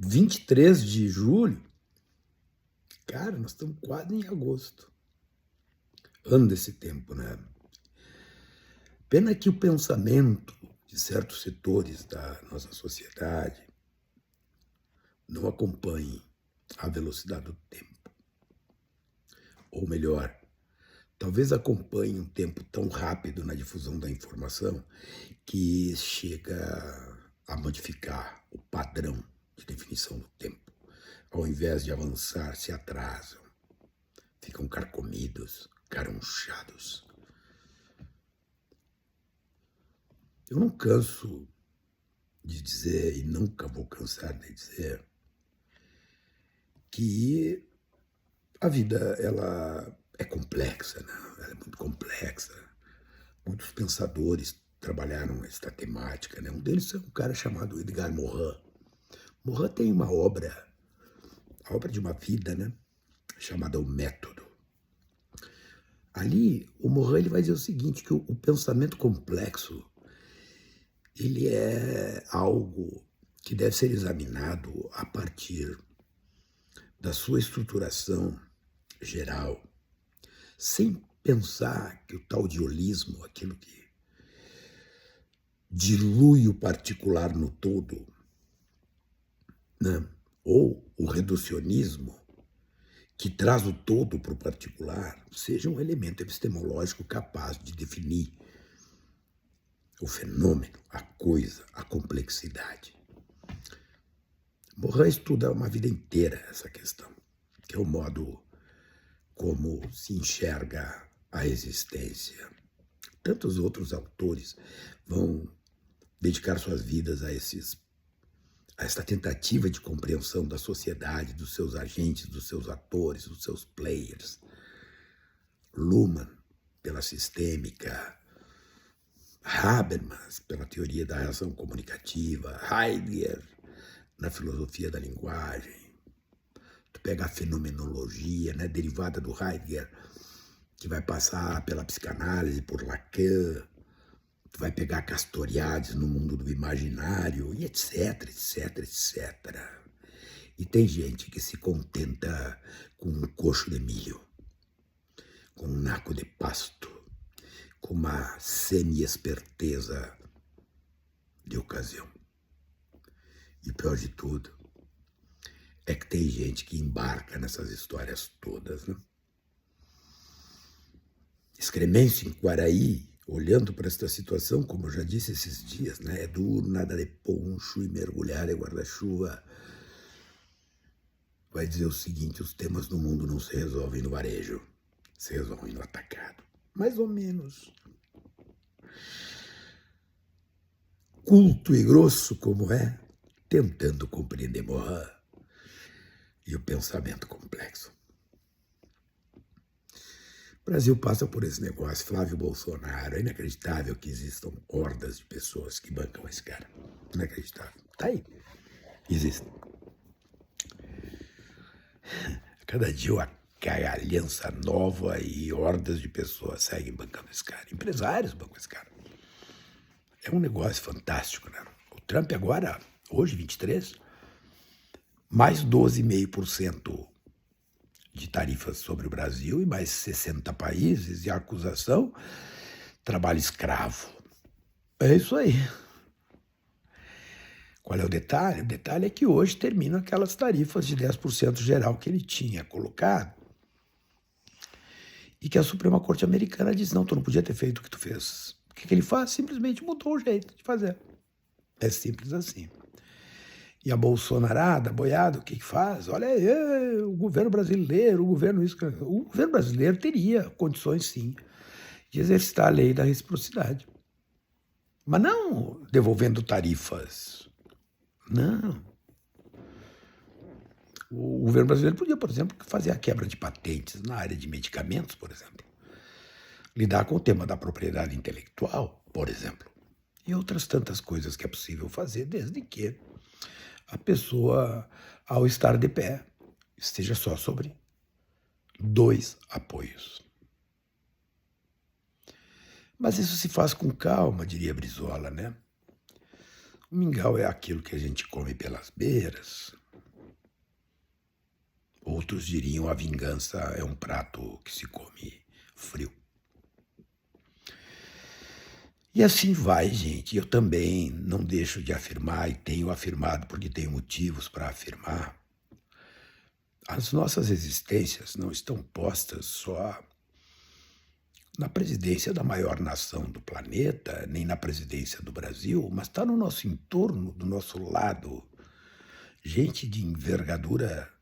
23 de julho, cara, nós estamos quase em agosto. Anda esse tempo, né? Pena que o pensamento de certos setores da nossa sociedade não acompanhe a velocidade do tempo. Ou melhor, talvez acompanhe um tempo tão rápido na difusão da informação que chega a modificar o padrão de definição do tempo. Ao invés de avançar, se atrasam, ficam carcomidos, carunchados. Eu não canso de dizer, e nunca vou cansar de dizer, que a vida ela é complexa, né? Ela é muito complexa. Muitos pensadores trabalharam esta temática, né? Um deles é um cara chamado Edgar Morin. Morin tem uma obra, a obra de uma vida, né? Chamada O Método. Ali, o Morin ele vai dizer o seguinte, que o pensamento complexo ele é algo que deve ser examinado a partir da sua estruturação geral, sem pensar que o tal de holismo, aquilo que dilui o particular no todo, né? Ou o reducionismo, que traz o todo para o particular, seja um elemento epistemológico capaz de definir o fenômeno, a coisa, a complexidade. Morin estuda uma vida inteira essa questão, que é o modo como se enxerga a existência. Tantos outros autores vão dedicar suas vidas a esta tentativa de compreensão da sociedade, dos seus agentes, dos seus atores, dos seus players. Luhmann, pela sistêmica, Habermas, pela teoria da reação comunicativa, Heidegger, na filosofia da linguagem. Tu pega a fenomenologia, né, derivada do Heidegger, que vai passar pela psicanálise, por Lacan, tu vai pegar Castoriadis no mundo do imaginário, e etc, etc, etc. E tem gente que se contenta com um coxo de milho, com um naco de pasto, com uma semi-esperteza de ocasião. E pior de tudo, é que tem gente que embarca nessas histórias todas, né? Excremêncio em Quaraí, olhando para esta situação, como eu já disse esses dias, né? É duro, nada de poncho e mergulhar de guarda-chuva. Vai dizer o seguinte, os temas do mundo não se resolvem no varejo, se resolvem no atacado. Mais ou menos. Culto e grosso como é, tentando compreender Morin e o pensamento complexo. O Brasil passa por esse negócio, Flávio Bolsonaro, é inacreditável que existam hordas de pessoas que bancam esse cara. Inacreditável. Tá aí. Existe. Cada dia uma cagalhança nova e hordas de pessoas seguem bancando esse cara. Empresários bancam esse cara. É um negócio fantástico, né? O Trump agora, hoje, 23, mais 12,5% de tarifas sobre o Brasil e mais 60 países e a acusação, trabalho escravo. É isso aí. Qual é o detalhe? O detalhe é que hoje terminam aquelas tarifas de 10% geral que ele tinha colocado e que a Suprema Corte Americana diz, não, tu não podia ter feito o que tu fez. O que ele faz? Simplesmente mudou o jeito de fazer. É simples assim. E a bolsonarada, a boiada, o que faz? Olha aí, o governo brasileiro, o governo isso. O governo brasileiro teria condições, sim, de exercitar a lei da reciprocidade. Mas não devolvendo tarifas. Não. O governo brasileiro podia, por exemplo, fazer a quebra de patentes na área de medicamentos, por exemplo. Lidar com o tema da propriedade intelectual, por exemplo. E outras tantas coisas que é possível fazer, desde que a pessoa, ao estar de pé, esteja só sobre 2 apoios. Mas isso se faz com calma, diria Brizola, né? O mingau é aquilo que a gente come pelas beiras. Outros diriam a vingança é um prato que se come frio. E assim vai, gente. Eu também não deixo de afirmar, e tenho afirmado porque tenho motivos para afirmar. As nossas existências não estão postas só na presidência da maior nação do planeta, nem na presidência do Brasil, mas está no nosso entorno, do nosso lado. Gente de envergadura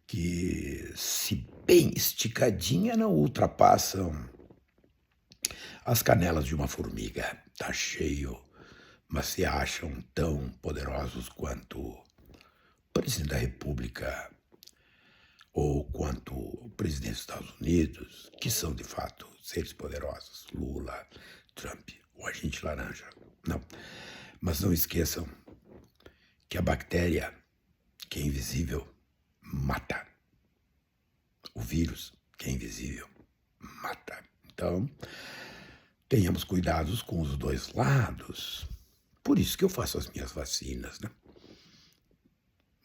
que, se bem esticadinha, não ultrapassam as canelas de uma formiga. Tá cheio, mas se acham tão poderosos quanto o presidente da República ou quanto o presidente dos Estados Unidos, que são de fato seres poderosos, Lula, Trump, o agente laranja. Não, mas não esqueçam que a bactéria, que é invisível, mata. O vírus, que é invisível, mata. Então, tenhamos cuidados com os dois lados. Por isso que eu faço as minhas vacinas, né?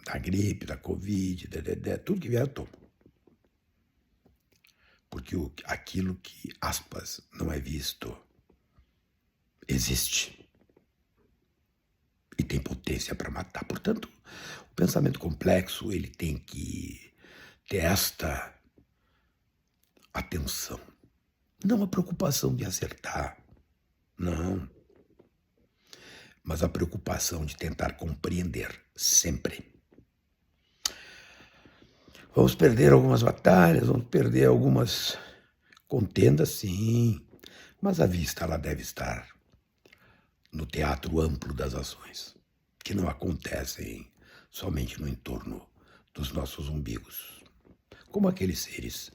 Da gripe, da Covid, tudo que vier eu tomo. Porque aquilo que, aspas, não é visto, existe. E tem potência para matar. Portanto, o pensamento complexo, ele tem que ter esta atenção. Não a preocupação de acertar, não. Mas a preocupação de tentar compreender sempre. Vamos perder algumas batalhas, vamos perder algumas contendas, sim. Mas a vista, ela deve estar no teatro amplo das ações, que não acontecem somente no entorno dos nossos umbigos. Como aqueles seres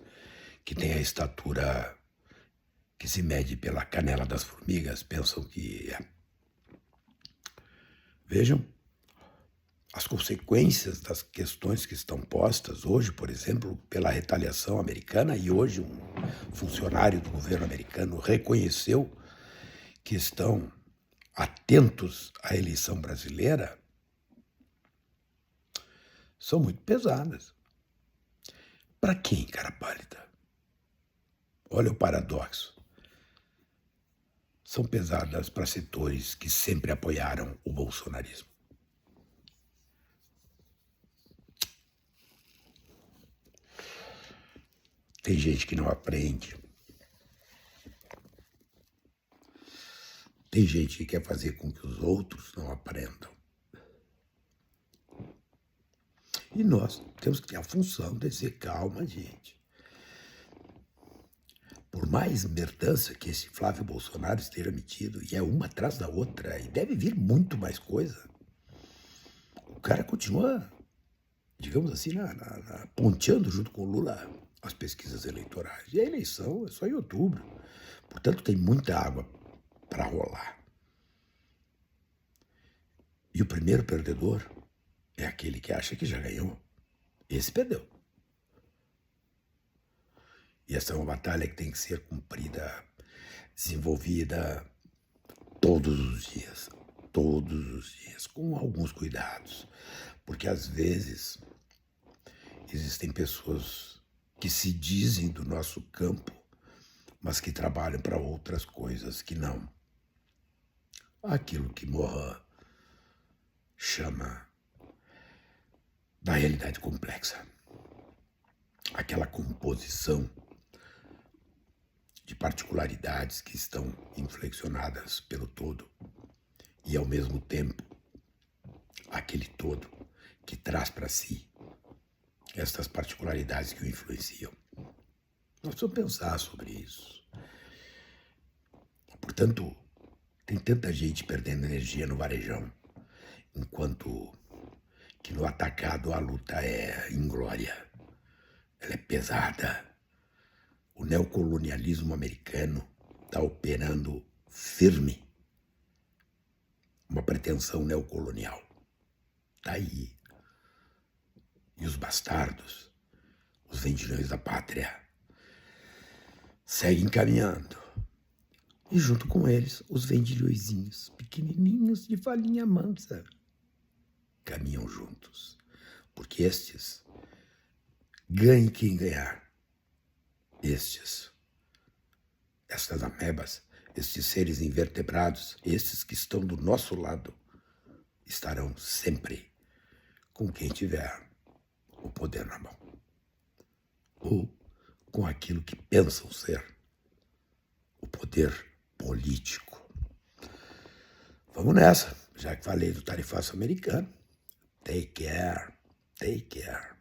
que têm a estatura que se mede pela canela das formigas, pensam que é. Vejam as consequências das questões que estão postas hoje, por exemplo, pela retaliação americana, e hoje um funcionário do governo americano reconheceu que estão atentos à eleição brasileira, são muito pesadas. Para quem, cara pálida? Olha o paradoxo. São pesadas para setores que sempre apoiaram o bolsonarismo. Tem gente que não aprende. Tem gente que quer fazer com que os outros não aprendam. E nós temos que ter a função de dizer, calma, gente. Por mais merdança que esse Flávio Bolsonaro esteja metido, e é uma atrás da outra, e deve vir muito mais coisa, o cara continua, digamos assim, ponteando junto com o Lula as pesquisas eleitorais. E a eleição é só em outubro. Portanto, tem muita água para rolar. E o primeiro perdedor é aquele que acha que já ganhou. Esse perdeu. E essa é uma batalha que tem que ser cumprida, desenvolvida todos os dias, com alguns cuidados. Porque às vezes existem pessoas que se dizem do nosso campo, mas que trabalham para outras coisas que não. Aquilo que Morin chama da realidade complexa. Aquela composição de particularidades que estão inflexionadas pelo todo e, ao mesmo tempo, aquele todo que traz para si estas particularidades que o influenciam. Nós precisamos pensar sobre isso. Portanto, tem tanta gente perdendo energia no varejão, enquanto que no atacado a luta é inglória, ela é pesada. O neocolonialismo americano está operando firme uma pretensão neocolonial. Está aí. E os bastardos, os vendilhões da pátria, seguem caminhando. E junto com eles, os vendilhõezinhos, pequenininhos de falinha mansa, caminham juntos. Porque estes Ganhe quem ganhar. Estas amebas, estes seres invertebrados, estes que estão do nosso lado, estarão sempre com quem tiver o poder na mão. Ou com aquilo que pensam ser o poder político. Vamos nessa, já que falei do tarifaço americano. Take care, take care.